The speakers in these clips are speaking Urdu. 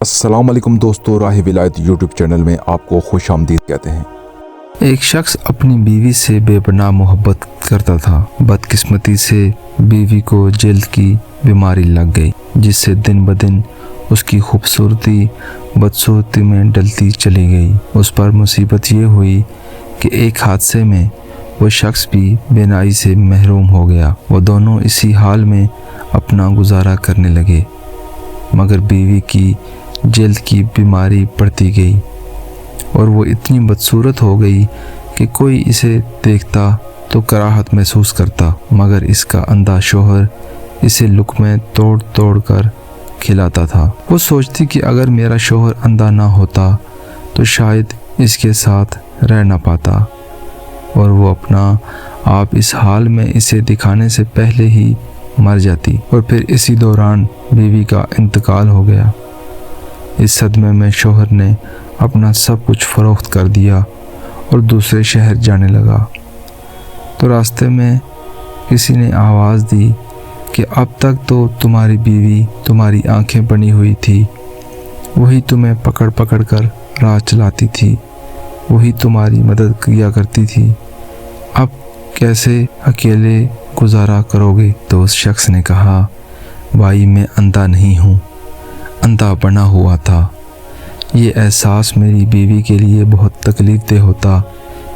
السلام علیکم دوستو، راہ ولایت یوٹیوب چینل میں آپ کو خوش آمدید کہتے ہیں۔ ایک شخص اپنی بیوی سے بے پناہ محبت کرتا تھا۔ بدقسمتی سے بیوی کو جلد کی بیماری لگ گئی، جس سے دن بدن اس کی خوبصورتی بدصورتی میں ڈلتی چلی گئی۔ اس پر مصیبت یہ ہوئی کہ ایک حادثے میں وہ شخص بھی بینائی سے محروم ہو گیا۔ وہ دونوں اسی حال میں اپنا گزارا کرنے لگے، مگر بیوی کی جلد کی بیماری بڑھتی گئی اور وہ اتنی بدصورت ہو گئی کہ کوئی اسے دیکھتا تو کراہت محسوس کرتا، مگر اس کا اندھا شوہر اسے لقمے توڑ توڑ کر کھلاتا تھا۔ وہ سوچتی کہ اگر میرا شوہر اندھا نہ ہوتا تو شاید اس کے ساتھ رہ نہ پاتا، اور وہ اپنا آپ اس حال میں اسے دکھانے سے پہلے ہی مر جاتی، اور پھر اسی دوران بیوی کا انتقال ہو گیا۔ اس صدمے میں شوہر نے اپنا سب کچھ فروخت کر دیا اور دوسرے شہر جانے لگا۔ تو راستے میں کسی نے آواز دی کہ اب تک تو تمہاری بیوی تمہاری آنکھیں بنی ہوئی تھی، وہی تمہیں پکڑ پکڑ کر راہ چلاتی تھی، وہی تمہاری مدد کیا کرتی تھی، اب کیسے اکیلے گزارا کرو گے؟ تو اس شخص نے کہا، بھائی میں اندھا نہیں ہوں، اندھا بنا ہوا تھا۔ یہ احساس میری بیوی کے لیے بہت تکلیف دہ ہوتا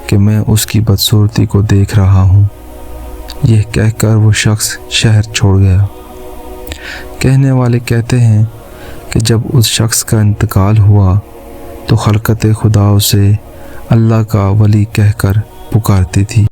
کہ میں اس کی بدصورتی کو دیکھ رہا ہوں۔ یہ کہہ کر وہ شخص شہر چھوڑ گیا۔ کہنے والے کہتے ہیں کہ جب اس شخص کا انتقال ہوا تو خلقت خدا اسے اللہ کا ولی کہہ کر پکارتی تھی۔